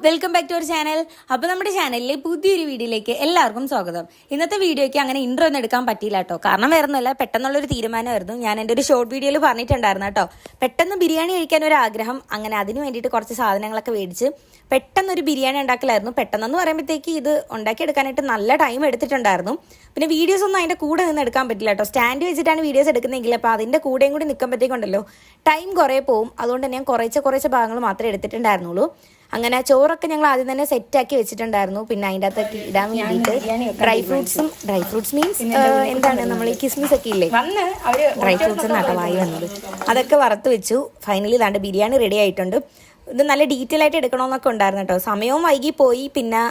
Welcome back to our channel. അപ്പോൾ നമ്മുടെ ചാനലിലെ പുതിയൊരു വീഡിയോയിലേക്ക് എല്ലാവർക്കും സ്വാഗതം. ഇന്നത്തെ വീഡിയോയ്ക്ക് അങ്ങനെ ഇൻട്രോ ഒന്നും എടുക്കാൻ പറ്റിയില്ല കേട്ടോ. കാരണം വേറെ ഒന്നുമല്ല, പെട്ടെന്നുള്ളൊരു തീരുമാനമായിരുന്നു. ഞാൻ എൻ്റെ ഒരു ഷോർട്ട് വീഡിയോയിൽ പറഞ്ഞിട്ടുണ്ടായിരുന്നു കേട്ടോ. പെട്ടെന്ന് ബിരിയാണി കഴിക്കാൻ ഒരു ആഗ്രഹം, അങ്ങനെ അതിന് വേണ്ടിയിട്ട് കുറച്ച് സാധനങ്ങളൊക്കെ മേടിച്ച് പെട്ടെന്നൊരു ബിരിയാണി ഉണ്ടാക്കലായിരുന്നു. പെട്ടെന്നെന്ന് പറയുമ്പോഴത്തേക്ക് ഇത് ഉണ്ടാക്കിയെടുക്കാനായിട്ട് നല്ല ടൈം എടുത്തിട്ടുണ്ടായിരുന്നു. പിന്നെ വീഡിയോസ് ഒന്നും അതിൻ്റെ കൂടെ നിന്ന് എടുക്കാൻ പറ്റില്ല കേട്ടോ. സ്റ്റാൻഡ് വെച്ചിട്ടാണ് വീഡിയോസ് എടുക്കുന്നതെങ്കിൽ അപ്പോൾ അതിൻ്റെ കൂടെയും കൂടി നിൽക്കുമ്പോഴത്തേക്കുണ്ടല്ലോ ടൈം കുറേ പോവും. അതുകൊണ്ട് ഞാൻ കുറച്ച് ഭാഗങ്ങൾ മാത്രമേ എടുത്തിട്ടുണ്ടായിരുന്നുള്ളൂ. അങ്ങനെ ചോറൊക്കെ ഞങ്ങൾ ആദ്യം തന്നെ സെറ്റാക്കി വെച്ചിട്ടുണ്ടായിരുന്നു. പിന്നെ അതിൻ്റെ അകത്തൊക്കെ ഇടാൻ വേണ്ടിയിട്ട് ഡ്രൈ ഫ്രൂട്ട്സ് മീൻസ് എന്താണ് നമ്മൾ ഈ കിസ്മിസ് ഒക്കെ ഇല്ലേ, ഡ്രൈ ഫ്രൂട്ട്സ് എന്നാട്ടോ വായി വന്നത്, അതൊക്കെ വറുത്ത് വെച്ചു. ഫൈനലി ഇതാണ്ട് ബിരിയാണി റെഡി ആയിട്ടുണ്ട്. ഇത് നല്ല ഡീറ്റെയിൽ ആയിട്ട് എടുക്കണമെന്നൊക്കെ ഉണ്ടായിരുന്നു കേട്ടോ. സമയവും വൈകി പോയി, പിന്നെ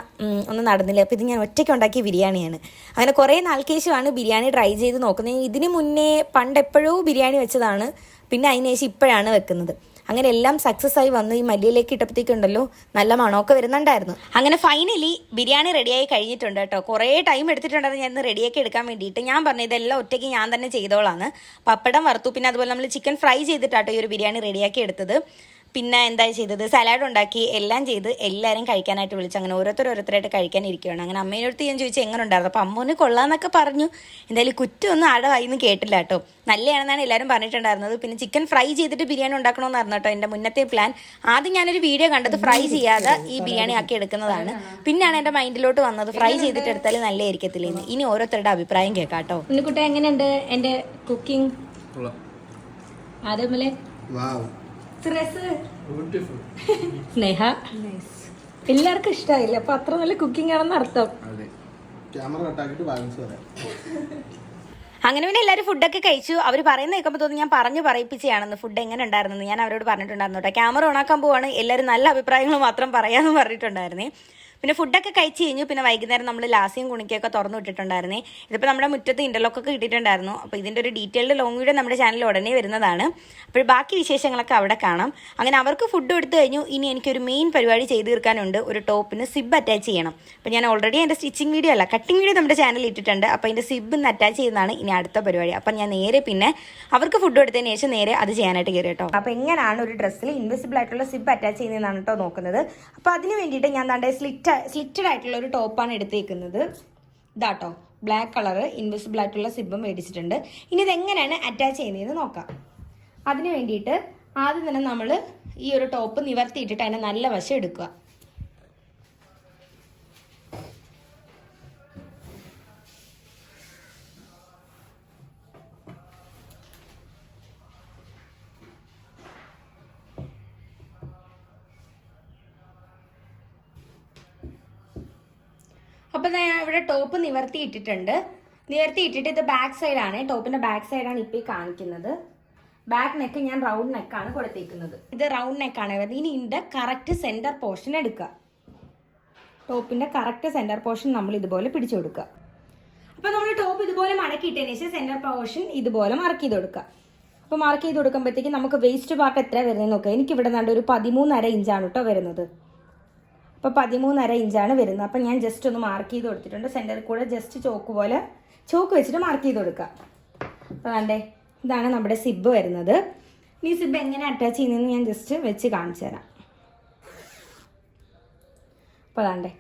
ഒന്നും നടന്നില്ല. അപ്പോൾ ഇത് ഞാൻ ഒറ്റയ്ക്ക് ഉണ്ടാക്കിയ ബിരിയാണിയാണ്. അങ്ങനെ കുറേ നാൾക്ക് ശേഷമാണ് ബിരിയാണി ട്രൈ ചെയ്ത് നോക്കുന്നത്. ഇതിന് മുന്നേ പണ്ട് എപ്പോഴോ ബിരിയാണി വെച്ചതാണ്, പിന്നെ അതിന് ശേഷം ഇപ്പോഴാണ് വെക്കുന്നത്. അങ്ങനെ എല്ലാം സക്സസ് ആയി വന്നു. ഈ മല്ലിയിലേക്ക് ഇട്ടപ്പോഴത്തേക്കുണ്ടല്ലോ നല്ല മണമൊക്കെ വരുന്നുണ്ടായിരുന്നു. അങ്ങനെ ഫൈനലി ബിരിയാണി റെഡിയായി കഴിഞ്ഞിട്ടുണ്ട് കേട്ടോ. കുറേ ടൈം എടുത്തിട്ടുണ്ടായിരുന്നു ഞാൻ ഇന്ന് റെഡിയാക്കി എടുക്കാൻ വേണ്ടിയിട്ട്. ഞാൻ പറഞ്ഞു ഇതെല്ലാം ഒറ്റയ്ക്ക് ഞാൻ തന്നെ ചെയ്തോളാണ്. പപ്പടം വറുത്തു, പിന്നെ അതുപോലെ നമ്മൾ ചിക്കൻ ഫ്രൈ ചെയ്തിട്ടാട്ടോ ഈ ഒരു ബിരിയാണി റെഡിയാക്കി എടുത്തത്. പിന്നെ എന്താ ചെയ്തത്, സലാഡ് ഉണ്ടാക്കി, എല്ലാം ചെയ്ത് എല്ലാവരും കഴിക്കാനായിട്ട് വിളിച്ചു. അങ്ങനെ ഓരോരുത്തരായിട്ട് കഴിക്കാനിരിക്കുകയാണ്. അങ്ങനെ അമ്മേനടുത്ത് ഞാൻ ചോദിച്ചു എങ്ങനെ ഉണ്ടായിരുന്നു. അപ്പോൾ അമ്മൂന് കൊള്ളാന്നൊക്കെ പറഞ്ഞു. എന്തായാലും കുറ്റമൊന്നും ആടവായിന്ന് കേട്ടില്ല കേട്ടോ. നല്ലതാണെന്നാണ് എല്ലാവരും പറഞ്ഞിട്ടുണ്ടായിരുന്നത്. പിന്നെ ചിക്കൻ ഫ്രൈ ചെയ്തിട്ട് ബിരിയാണി ഉണ്ടാക്കണമെന്നായിരുന്നു കേട്ടോ എൻ്റെ മുന്നത്തെ പ്ലാൻ. ആദ്യം ഞാനൊരു വീഡിയോ കണ്ടത് ഫ്രൈ ചെയ്യാതെ ഈ ബിരിയാണി ആക്കി എടുക്കുന്നതാണ്. പിന്നെയാണ് എൻ്റെ മൈൻഡിലോട്ട് വന്നത് ഫ്രൈ ചെയ്തിട്ട് എടുത്താൽ നല്ലതായിരിക്കത്തില്ലെന്ന്. ഇനി ഓരോരുത്തരുടെ അഭിപ്രായം കേൾക്കാം കേട്ടോ. ഉണ്ണിക്കുട്ട എങ്ങനെയുണ്ട് എൻ്റെ കുക്കിംഗ്? ആദ്യമല്ലേ സ്നേഹ എല്ലാവർക്കും ഇഷ്ടമായില്ല, അപ്പൊ അത്ര നല്ല കുക്കിംഗ് ആണെന്ന് അർത്ഥം. അങ്ങനെ പിന്നെ എല്ലാവരും ഫുഡൊക്കെ കഴിച്ചു. അവർ പറയുന്ന കേൾക്കുമ്പോൾ തോന്നി ഞാൻ പറഞ്ഞു പറയിപ്പിച്ചാണെന്ന് ഫുഡ് എങ്ങനെ ഉണ്ടായിരുന്നു. ഞാൻ അവരോട് പറഞ്ഞിട്ടുണ്ടായിരുന്നു കേട്ടോ. ക്യാമറ ഓണാക്കാൻ പോവാണ്, എല്ലാവരും നല്ല അഭിപ്രായങ്ങൾ മാത്രം പറയാമെന്ന് പറഞ്ഞിട്ടുണ്ടായിരുന്നേ. പിന്നെ ഫുഡൊക്കെ കഴിച്ച് കഴിഞ്ഞു. പിന്നെ വൈകുന്നേരം നമ്മൾ ലാസിയും കുണിക്കൊക്കെ തുറന്നു വിട്ടിട്ടുണ്ടായിരുന്നേ. ഇതിപ്പോൾ നമ്മുടെ മുറ്റത്ത് ഇൻ്റർലോക്കൊക്കെ കിട്ടിയിട്ടുണ്ടായിരുന്നു. അപ്പോൾ ഇതിൻ്റെ ഒരു ഡീറ്റെയിൽഡ് ലോങ് വീഡിയോ നമ്മുടെ ചാനലിൽ ഉടനെ വരുന്നതാണ്. അപ്പോൾ ബാക്കി വിശേഷങ്ങളൊക്കെ അവിടെ കാണാം. അങ്ങനെ അവർക്ക് ഫുഡ് കൊടുത്തു കഴിഞ്ഞു. ഇനി എനിക്കൊരു മെയിൻ പരിപാടി ചെയ്ത് തീർക്കാനുണ്ട്. ഒരു ടോപ്പിന് സിബ് അറ്റാച്ച് ചെയ്യണം. അപ്പോൾ ഞാൻ ഓൾറെഡി എൻ്റെ സ്റ്റിച്ചിങ് വീഡിയോ അല്ല, കട്ടിങ് വീഡിയോ നമ്മുടെ ചാനലിൽ ഇട്ടിട്ടുണ്ട്. അപ്പോൾ അതിൻ്റെ സിബ് ഇന്ന് അറ്റാച്ച് ചെയ്യുന്നതാണ് ഇനി അടുത്ത പരിപാടി. അപ്പം ഞാൻ നേരെ പിന്നെ അവർക്ക് ഫുഡ് കൊടുത്തതിന് ശേഷം നേരെ അത് ചെയ്യാനായിട്ട് കയറി കേട്ടോ. അപ്പോൾ എങ്ങനെയാണ് ഒരു ഡ്രസ്സിൽ ഇൻവിസിബിൾ ആയിട്ടുള്ള സിബ് അറ്റാച്ച് ചെയ്യുന്നതെന്നാണ് കേട്ടോ നോക്കുന്നത്. അപ്പോൾ അതിന് വേണ്ടിയിട്ട് ഞാൻ ദാണ്ടെ സ്ലിറ്റഡ് ആയിട്ടുള്ള ഒരു ടോപ്പാണ് എടുത്തേക്കുന്നത്. ഇതാട്ടോ ബ്ലാക്ക് കളറ് ഇൻവിസിബിൾ ആയിട്ടുള്ള സിബും മേടിച്ചിട്ടുണ്ട്. ഇനി ഇതെങ്ങനെയാണ് അറ്റാച്ച് ചെയ്യുന്നതെന്ന് നോക്കാം. അതിന് വേണ്ടിയിട്ട് ആദ്യം തന്നെ നമ്മൾ ഈ ഒരു ടോപ്പ് നിവർത്തിയിട്ടിട്ട് അതിനെ നല്ല വശം എടുക്കുക. അപ്പം ഞാൻ ഇവിടെ ടോപ്പ് നിവർത്തിയിട്ടിട്ടുണ്ട്. നിവർത്തിയിട്ടിട്ട് ഇത് ബാക്ക് സൈഡാണ്, ടോപ്പിൻ്റെ ബാക്ക് സൈഡാണ് ഇപ്പോൾ ഈ കാണിക്കുന്നത്. ബാക്ക് നെക്ക് ഞാൻ റൗണ്ട് നെക്കാണ് കൊടുത്തേക്കുന്നത്. ഇത് റൗണ്ട് നെക്കാണ് വരുന്നത്. ഇനി ഇതിൻ്റെ കറക്റ്റ് സെൻറ്റർ പോർഷൻ എടുക്കുക. ടോപ്പിൻ്റെ കറക്റ്റ് സെൻറ്റർ പോർഷൻ നമ്മൾ ഇതുപോലെ പിടിച്ചു കൊടുക്കുക. അപ്പോൾ നമ്മൾ ടോപ്പ് ഇതുപോലെ മടക്കിയിട്ടതിന് ശേഷം സെൻറ്റർ പോർഷൻ ഇതുപോലെ മാർക്ക് ചെയ്ത് കൊടുക്കുക. അപ്പോൾ മാർക്ക് ചെയ്ത് കൊടുക്കുമ്പോഴത്തേക്ക് നമുക്ക് വേസ്റ്റ് പാർട്ട് എത്ര വരുന്നത് നോക്കുക. എനിക്കിവിടെ നിന്നാണ്ട് ഒരു 13.5 ഇഞ്ചാണ് കേട്ടോ വരുന്നത്. അപ്പോൾ 13.5 ഇഞ്ചാണ് വരുന്നത്. അപ്പം ഞാൻ ജസ്റ്റ് ഒന്ന് മാർക്ക് ചെയ്ത് കൊടുത്തിട്ടുണ്ട്. സെൻറ്ററിൽ കൂടെ ജസ്റ്റ് ചോക്ക് വെച്ചിട്ട് മാർക്ക് ചെയ്ത് കൊടുക്കുക. അപ്പോൾ വേണ്ടേ, ഇതാണ് നമ്മുടെ സിബ് വരുന്നത്. ഈ സിബ് എങ്ങനെ അറ്റാച്ച് ചെയ്യുന്നതെന്ന് ഞാൻ ജസ്റ്റ് വെച്ച് കാണിച്ചു തരാം. അപ്പോൾ അതാണ്ടേ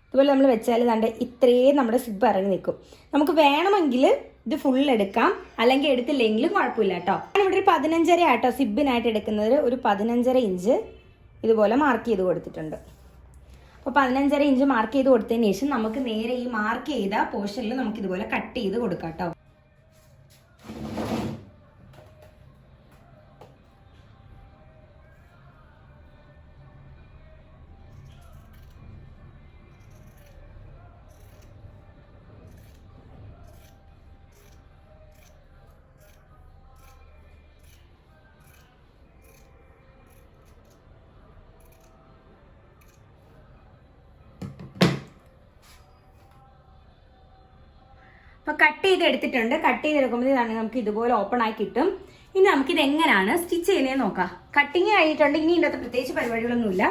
ഇതുപോലെ നമ്മൾ വെച്ചാൽ ഇതാണ്ട് ഇത്രയും നമ്മുടെ സിബ് ഇറങ്ങി നിൽക്കും. നമുക്ക് വേണമെങ്കിൽ ഇത് ഫുൾ എടുക്കാം, അല്ലെങ്കിൽ എടുത്തില്ലെങ്കിലും കുഴപ്പമില്ല കേട്ടോ. ഞാനിവിടെ ഒരു 15.5 ആട്ടോ സിബിനായിട്ട് എടുക്കുന്നത്. ഒരു 15.5 ഇഞ്ച് ഇതുപോലെ മാർക്ക് ചെയ്ത് കൊടുത്തിട്ടുണ്ട്. അപ്പോൾ 15.5 ഇഞ്ച് മാർക്ക് ചെയ്ത് കൊടുത്തതിന് ശേഷം നമുക്ക് നേരെ ഈ മാർക്ക് ചെയ്ത പോർഷനിൽ നമുക്ക് ഇതുപോലെ കട്ട് ചെയ്ത് കൊടുക്കാം കേട്ടോ. അപ്പോൾ കട്ട് ചെയ്ത് എടുത്തിട്ടുണ്ട്. കട്ട് ചെയ്തെടുക്കുമ്പോഴത്തേക്കാണ് നമുക്ക് ഇതുപോലെ ഓപ്പൺ ആയി കിട്ടും. ഇനി നമുക്കിത് എങ്ങനെയാണ് സ്റ്റിച്ച് ചെയ്യുന്നതെന്ന് നോക്കാം. കട്ടിങ് കഴിഞ്ഞിട്ടുണ്ട്. ഇനി ഇതിൻ്റെ അകത്ത് പ്രത്യേകിച്ച് പരിപാടികളൊന്നുമില്ല.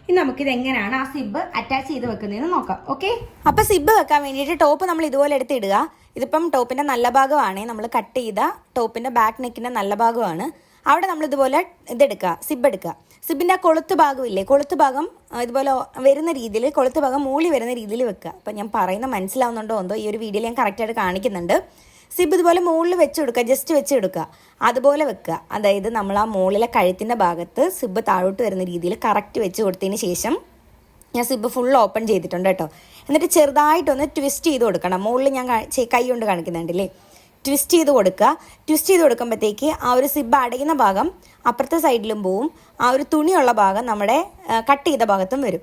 ഇനി നമുക്കിത് എങ്ങനെയാണ് ആ സിബ് അറ്റാച്ച് ചെയ്ത് വെക്കുന്നതെന്ന് നോക്കാം. ഓക്കെ, അപ്പോൾ സിബ് വെക്കാൻ വേണ്ടിയിട്ട് ടോപ്പ് നമ്മൾ ഇതുപോലെ എടുത്തിടുക. ഇതിപ്പം ടോപ്പിൻ്റെ നല്ല ഭാഗമാണ്, നമ്മൾ കട്ട് ചെയ്ത ടോപ്പിൻ്റെ ബാക്ക് നെക്കിൻ്റെ നല്ല ഭാഗമാണ്. അവിടെ നമ്മൾ ഇതുപോലെ ഇതെടുക്കുക, സിബ് എടുക്കുക. സിബിൻ്റെ ആ കൊളുത്ത് ഭാഗമില്ലേ, കൊളുത്ത് ഭാഗം ഇതുപോലെ വരുന്ന രീതിയിൽ, കൊളുത്ത് ഭാഗം മൂളി വരുന്ന രീതിയിൽ വെക്കുക. അപ്പം ഞാൻ പറയുന്നത് മനസ്സിലാവുന്നുണ്ടോ എന്തോ, ഈ ഒരു വീഡിയോയിൽ ഞാൻ കറക്റ്റായിട്ട് കാണിക്കുന്നുണ്ട്. സിബ് ഇതുപോലെ മുകളിൽ വെച്ച് കൊടുക്കുക, ജസ്റ്റ് വെച്ച് കൊടുക്കുക, അതുപോലെ വെക്കുക. അതായത് നമ്മൾ ആ മുകളിലെ കഴുത്തിൻ്റെ ഭാഗത്ത് സിബ് താഴോട്ട് വരുന്ന രീതിയിൽ കറക്റ്റ് വെച്ച് കൊടുത്തതിന് ശേഷം ഞാൻ സിബ് ഫുൾ ഓപ്പൺ ചെയ്തിട്ടുണ്ട് കേട്ടോ. എന്നിട്ട് ചെറുതായിട്ടൊന്ന് ട്വിസ്റ്റ് ചെയ്ത് കൊടുക്കണം. മുകളിൽ ഞാൻ കൈ കൊണ്ട് കാണിക്കുന്നുണ്ടല്ലേ, ട്വിസ്റ്റ് ചെയ്ത് കൊടുക്കുക. ട്വിസ്റ്റ് ചെയ്ത് കൊടുക്കുമ്പോഴത്തേക്ക് ആ ഒരു സിബ് അടയുന്ന ഭാഗം അപ്പുറത്തെ സൈഡിലും പോവും, ആ ഒരു തുണിയുള്ള ഭാഗം നമ്മുടെ കട്ട് ചെയ്ത ഭാഗത്തും വരും.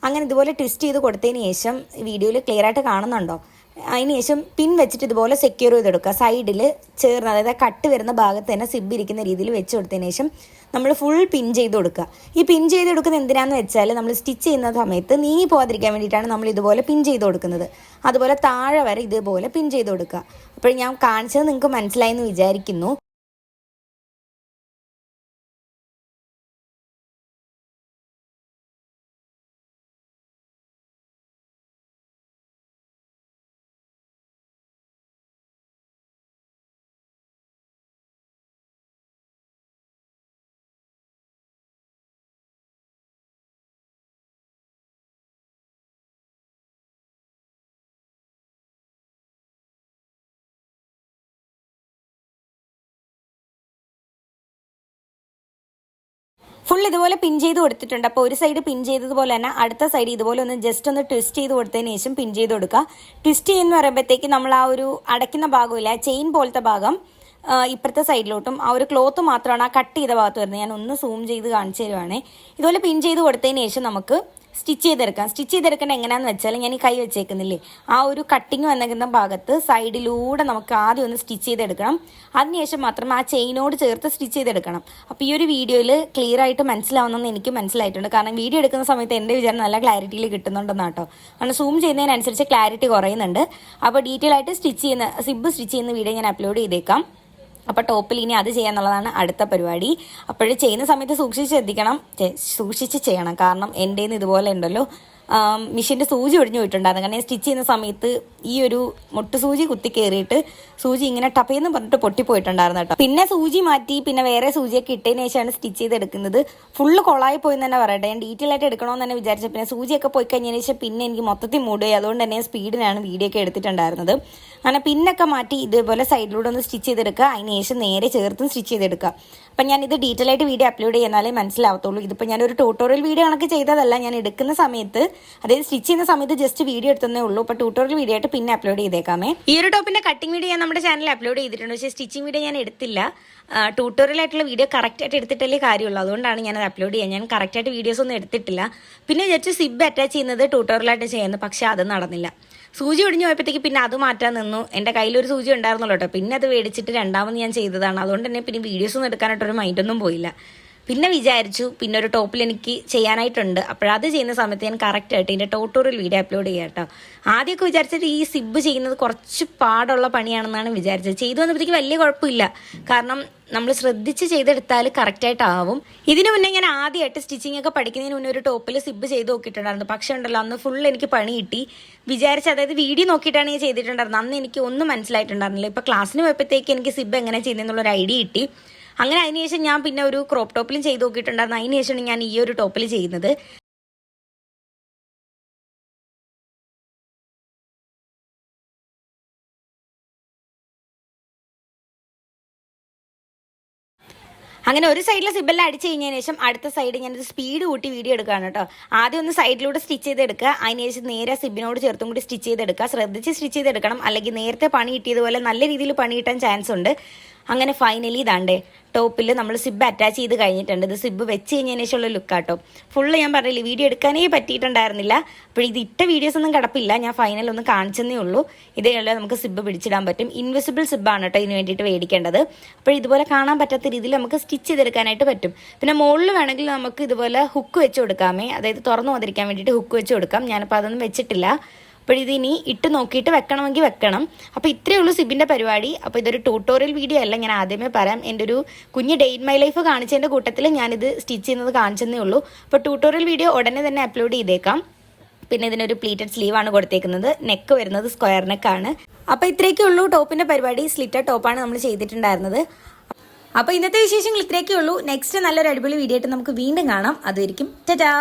അങ്ങനെ ഇതുപോലെ ട്വിസ്റ്റ് ചെയ്ത് കൊടുത്തതിന് ശേഷം വീഡിയോയിൽ ക്ലിയർ ആയിട്ട് കാണുന്നുണ്ടോ, അതിന് ശേഷം പിൻ വെച്ചിട്ട് ഇതുപോലെ സെക്യൂർ ചെയ്തെടുക്കുക. സൈഡിൽ ചേർന്ന്, അതായത് കട്ട് വരുന്ന ഭാഗത്ത് തന്നെ സിബ് ഇരിക്കുന്ന രീതിയിൽ വെച്ച് കൊടുത്തതിന് ശേഷം നമ്മൾ ഫുൾ പിൻ ചെയ്ത് കൊടുക്കുക. ഈ പിൻ ചെയ്ത് കൊടുക്കുന്നത് എന്തിനാന്ന് വെച്ചാൽ നമ്മൾ സ്റ്റിച്ച് ചെയ്യുന്ന സമയത്ത് നീങ്ങി പോകാതിരിക്കാൻ വേണ്ടിയിട്ടാണ് നമ്മൾ ഇതുപോലെ പിൻ ചെയ്ത് കൊടുക്കുന്നത്. അതുപോലെ താഴെ വരെ ഇതുപോലെ പിൻ ചെയ്ത് കൊടുക്കുക. അപ്പോൾ ഞാൻ കാണിച്ചത് നിങ്ങൾക്ക് മനസ്സിലായി എന്ന് വിചാരിക്കുന്നു. ഫുൾ ഇതുപോലെ പിൻ ചെയ്ത് കൊടുത്തിട്ടുണ്ട്. അപ്പോൾ ഒരു സൈഡ് പിൻ ചെയ്തതുപോലെ തന്നെ അടുത്ത സൈഡ് ഇതുപോലെ ഒന്ന് ജസ്റ്റ് ഒന്ന് ട്വിസ്റ്റ് ചെയ്ത് കൊടുത്തതിന് ശേഷം പിൻ ചെയ്ത് കൊടുക്കുക. ട്വിസ്റ്റ് ചെയ്യുന്ന പറയുമ്പോഴത്തേക്ക് നമ്മൾ ആ ഒരു അടയ്ക്കുന്ന ഭാഗമില്ല, ചെയിൻ പോലത്തെ ഭാഗം ഇപ്പുറത്തെ സൈഡിലോട്ടും ആ ഒരു ക്ലോത്ത് മാത്രമാണ് ആ കട്ട് ചെയ്ത ഭാഗത്ത് വരുന്നത്. ഞാൻ ഒന്ന് സൂം ചെയ്ത് കാണിച്ചു തരുവാണേ. ഇതുപോലെ പിൻ ചെയ്ത് കൊടുത്തതിന് ശേഷം നമുക്ക് സ്റ്റിച്ച് ചെയ്തെടുക്കാം. സ്റ്റിച്ച് ചെയ്തെടുക്കേണ്ട എങ്ങനെയാണെന്ന് വെച്ചാൽ, ഞാൻ ഈ കൈ വെച്ചേക്കുന്നില്ലേ, ആ ഒരു കട്ടിങ് വന്നിരിക്കുന്ന ഭാഗത്ത് സൈഡിലൂടെ നമുക്ക് ആദ്യം ഒന്ന് സ്റ്റിച്ച് ചെയ്തെടുക്കണം. അതിനുശേഷം മാത്രം ആ ചെയിനോട് ചേർത്ത് സ്റ്റിച്ച് ചെയ്തെടുക്കണം. അപ്പോൾ ഈ ഒരു വീഡിയോയിൽ ക്ലിയർ ആയിട്ട് മനസ്സിലാവുന്നെന്ന് എനിക്ക് മനസ്സിലായിട്ടുണ്ട്. കാരണം വീഡിയോ എടുക്കുന്ന സമയത്ത് എൻ്റെ വിചാരം നല്ല ക്ലാരിറ്റിയിൽ കിട്ടുന്നുണ്ടെന്നാട്ടോ. കാരണം സൂം ചെയ്യുന്നതിനനുസരിച്ച് ക്ലാരിറ്റി കുറയുന്നുണ്ട്. അപ്പോൾ ഡീറ്റെയിൽ ആയിട്ട് സിബ് സ്റ്റിച്ച് ചെയ്യുന്ന വീഡിയോ ഞാൻ അപ്ലോഡ് ചെയ്തേക്കാം. അപ്പോൾ ടോപ്പിൽ ഇനി അത് ചെയ്യാന്നുള്ളതാണ് അടുത്ത പരിപാടി. അപ്പോഴും ചെയ്യുന്ന സമയത്ത് സൂക്ഷിച്ച് ചെയ്യണം. കാരണം എൻ്റെ ഇതുപോലെ ഉണ്ടല്ലോ, മിഷീൻ്റെ സൂചി ഒടിഞ്ഞു പോയിട്ടുണ്ടായിരുന്നു. കാരണം സ്റ്റിച്ച് ചെയ്യുന്ന സമയത്ത് ഈ ഒരു മുട്ട് സൂചി കുത്തി കയറിയിട്ട് സൂചി ഇങ്ങനെ ടപ്പേന്ന് പറഞ്ഞിട്ട് പൊട്ടിപ്പോയിട്ടുണ്ടായിരുന്നു കേട്ടോ. പിന്നെ സൂചി മാറ്റി, പിന്നെ വേറെ സൂചിയൊക്കെ ഇട്ടതിന് ശേഷമാണ് സ്റ്റിച്ച് ചെയ്തെടുക്കുന്നത്. ഫുള്ള് കൊളായി പോയി തന്നെ പറയട്ടെ. ഞാൻ ഡീറ്റെയിൽ ആയിട്ട് എടുക്കണമെന്ന് തന്നെ വിചാരിച്ചു. പിന്നെ സൂചിയൊക്കെ പോയി കഴിഞ്ഞതിന് ശേഷം പിന്നെ എനിക്ക് മൊത്തത്തിൽ മൂടുകയും, അതുകൊണ്ട് തന്നെ സ്പീഡിനാണ് വീഡിയോ ഒക്കെ എടുത്തിട്ടുണ്ടായിരുന്നത്. അങ്ങനെ പിന്നൊക്കെ മാറ്റി ഇതുപോലെ സൈഡിലൂടെ ഒന്ന് സ്റ്റിച്ച് ചെയ്തെടുക്കുക. അതിന് ശേഷം നേരെ ചേർത്തും സ്റ്റിച്ച് ചെയ്തെടുക്കുക. അപ്പം ഞാനിത് ഡീറ്റെയിൽ ആയിട്ട് വീഡിയോ അപ്ലോഡ് ചെയ്യുന്നാലേ മനസ്സിലാവത്തുള്ളൂ. ഇതിപ്പോൾ ഞാനൊരു ട്യൂട്ടോറിയൽ വീഡിയോ കണക്ക് ചെയ്തതല്ല. ഞാൻ എടുക്കുന്ന സമയത്ത്, അതായത് സ്റ്റിച്ച് ചെയ്യുന്ന സമയത്ത് ജസ്റ്റ് വീഡിയോ എടുത്തതേ ഉള്ളൂ. അപ്പോൾ ട്യൂട്ടോറിയൽ വീഡിയോ ആയിട്ട് പിന്നെ അപ്ലോഡ് ചെയ്തേക്കാമേ. ഈ ഒരു ടോപ്പിന്റെ കട്ടിംഗ് വീഡിയോ ഞാൻ നമ്മുടെ ചാനലിൽ അപ്ലോഡ് ചെയ്തിട്ടുണ്ട്. പക്ഷേ സ്റ്റിച്ചിങ് വീഡിയോ ഞാൻ എടുത്തില്ല. ട്യൂട്ടോറിയൽ ആയിട്ടുള്ള വീഡിയോ കറക്റ്റായിട്ട് എടുത്തിട്ടല്ലേ കാര്യമുള്ളൂ. അതുകൊണ്ടാണ് ഞാനത് അപ്ലോഡ് ചെയ്യാൻ. ഞാൻ കറക്റ്റായിട്ട് വീഡിയോസ് ഒന്നും എടുത്തിട്ടില്ല. പിന്നെ ജസ്റ്റ് സിബ് അറ്റാച്ച് ചെയ്യുന്നത് ട്യൂട്ടോറിയലായിട്ട് ചെയ്യുന്നത്, പക്ഷേ അത് നടന്നില്ല. സൂചി ഒടിഞ്ഞു പോയപ്പോഴത്തേക്ക് പിന്നെ അത് മാറ്റാൻ നിന്നു. എൻ്റെ കയ്യിലൊരു സൂചി ഉണ്ടായിരുന്നല്ലോ കേട്ടോ. പിന്നെ അത് മേടിച്ചിട്ട് രണ്ടാമത് ഞാൻ ചെയ്തതാണ്. അതുകൊണ്ട് തന്നെ പിന്നെ വീഡിയോസ് ഒന്നും എടുക്കാനായിട്ടൊരു മൈൻഡൊന്നും പോയില്ല. പിന്നെ വിചാരിച്ചു പിന്നെ ഒരു ടോപ്പിൽ എനിക്ക് ചെയ്യാനായിട്ടുണ്ട്. അപ്പോഴത് ചെയ്യുന്ന സമയത്ത് ഞാൻ കറക്റ്റായിട്ട് ഇതിൻ്റെ ട്യൂട്ടോറിയൽ വീഡിയോ അപ്ലോഡ് ചെയ്യാം കേട്ടോ. ആദ്യമൊക്കെ വിചാരിച്ചിട്ട് ഈ സിബ് ചെയ്യുന്നത് കുറച്ച് പാടുള്ള പണിയാണെന്നാണ് വിചാരിച്ചത്. ചെയ്തു വന്നപ്പോഴത്തേക്ക് വലിയ കുഴപ്പമില്ല. കാരണം നമ്മൾ ശ്രദ്ധിച്ച് ചെയ്തെടുത്താൽ കറക്റ്റായിട്ടാവും. ഇതിനു മുന്നേ ഞാൻ ആദ്യമായിട്ട് സ്റ്റിച്ചിങ് ഒക്കെ പഠിക്കുന്നതിന് മുന്നേ ഒരു ടോപ്പിൽ സിബ് ചെയ്ത് നോക്കിയിട്ടുണ്ടായിരുന്നു. പക്ഷേ ഉണ്ടല്ലോ, അന്ന് ഫുൾ എനിക്ക് പണി കിട്ടി. അതായത് വീഡിയോ നോക്കിയിട്ടാണ് ഞാൻ ചെയ്തിട്ടുണ്ടായിരുന്നത്. അന്ന് എനിക്ക് ഒന്നും മനസ്സിലായിട്ടുണ്ടായിരുന്നില്ല. ഇപ്പോൾ ക്ലാസ്സിന് പോയപ്പോഴത്തേക്ക് എനിക്ക് സിബ് എങ്ങനെ ചെയ്യുന്നതെന്നുള്ളൊരു ഐഡിയ കിട്ടി. അങ്ങനെ അതിനുശേഷം ഞാൻ പിന്നെ ഒരു ക്രോപ്പ് ടോപ്പിലും ചെയ്ത് നോക്കിയിട്ടുണ്ടായിരുന്നു. അതിനുശേഷമാണ് ഞാൻ ഈ ഒരു ടോപ്പിൽ ചെയ്യുന്നത്. അങ്ങനെ ഒരു സൈഡിലെ സിബെല്ലാം അടിച്ചു കഴിഞ്ഞതിന് ശേഷം അടുത്ത സൈഡ് ഞാനത് സ്പീഡ് കൂട്ടി വീഡിയോ എടുക്കുകയാണ് കേട്ടോ. ആദ്യം ഒന്ന് സൈഡിലൂടെ സ്റ്റിച്ച് ചെയ്തെടുക്കുക. അതിന് ശേഷം നേരെ സിബിനോട് ചേർത്തും കൂടി സ്റ്റിച്ച് ചെയ്തെടുക്കുക. ശ്രദ്ധിച്ച് സ്റ്റിച്ച് ചെയ്തെടുക്കണം, അല്ലെങ്കിൽ നേരത്തെ പണി കിട്ടിയതുപോലെ നല്ല രീതിയിൽ പണി കിട്ടാൻ ചാൻസ് ഉണ്ട്. അങ്ങനെ ഫൈനലി ഇതാണ്ടേ ടോപ്പിൽ നമ്മൾ സിബ് അറ്റാച്ച് ചെയ്ത് കഴിഞ്ഞിട്ടുണ്ട്. ഇത് സിബ് വെച്ച് കഴിഞ്ഞതിന് ശേഷമുള്ള ലുക്കാട്ടോ. ഫുള്ള് ഞാൻ പറഞ്ഞില്ലേ, വീഡിയോ എടുക്കാനേ പറ്റിയിട്ടുണ്ടായിരുന്നില്ല. അപ്പോൾ ഇത് ഇട്ട വീഡിയോസ് ഒന്നും കിടപ്പില്ല. ഞാൻ ഫൈനൽ ഒന്ന് കാണിച്ചെന്നേ ഉള്ളൂ. ഇതേപോലെ നമുക്ക് സിബ് പിടിച്ചിടാൻ പറ്റും. ഇൻവിസിബിൾ സിബാണ് കേട്ടോ ഇതിന് വേണ്ടിയിട്ട് മേടിക്കേണ്ടത്. അപ്പോൾ ഇതുപോലെ കാണാൻ പറ്റാത്ത രീതിയിൽ നമുക്ക് സ്റ്റിച്ച് ചെയ്തെടുക്കാനായിട്ട് പറ്റും. പിന്നെ മുകളിൽ വേണമെങ്കിൽ നമുക്ക് ഇതുപോലെ ഹുക്ക് വെച്ച് കൊടുക്കാമേ, അതായത് തുറന്നു വന്നിരിക്കാൻ വേണ്ടിയിട്ട് ഹുക്ക് വെച്ച് കൊടുക്കാം. ഞാനിപ്പോൾ അതൊന്നും വെച്ചിട്ടില്ല. അപ്പോൾ ഇതിനി ഇട്ട് നോക്കിയിട്ട് വെക്കണമെങ്കിൽ വെക്കണം. അപ്പോൾ ഇത്രയേ ഉള്ളൂ സിബിൻ്റെ പരിപാടി. അപ്പോൾ ഇതൊരു ട്യൂട്ടോറിയൽ വീഡിയോ അല്ല, ഞാൻ ആദ്യമേ പറയാം. എൻ്റെ ഒരു കുഞ്ഞ് ഡേ ഇൻ മൈ ലൈഫ് കാണിച്ചതിൻ്റെ കൂട്ടത്തിൽ ഞാനിത് സ്റ്റിച്ച് ചെയ്യുന്നത് കാണിച്ചെന്നേ ഉള്ളൂ. അപ്പോൾ ട്യൂട്ടോറിയൽ വീഡിയോ ഉടനെ തന്നെ അപ്ലോഡ് ചെയ്തേക്കാം. പിന്നെ ഇതിനൊരു പ്ലീറ്റഡ് സ്ലീവാണ് കൊടുത്തേക്കുന്നത്. നെക്ക് വരുന്നത് സ്ക്വയർ നെക്കാണ്. അപ്പോൾ ഇത്രയൊക്കെ ഉള്ളൂ ടോപ്പിൻ്റെ പരിപാടി. സ്ലിറ്റഡ് ടോപ്പാണ് നമ്മൾ ചെയ്തിട്ടുണ്ടായിരുന്നത്. അപ്പോൾ ഇന്നത്തെ വിശേഷങ്ങൾ ഇത്രയൊക്കെ ഉള്ളൂ. നെക്സ്റ്റ് നല്ലൊരു അടിപൊളി വീഡിയോ ആയിട്ട് നമുക്ക് വീണ്ടും കാണാം. അതുവരെയും ടാറ്റാ.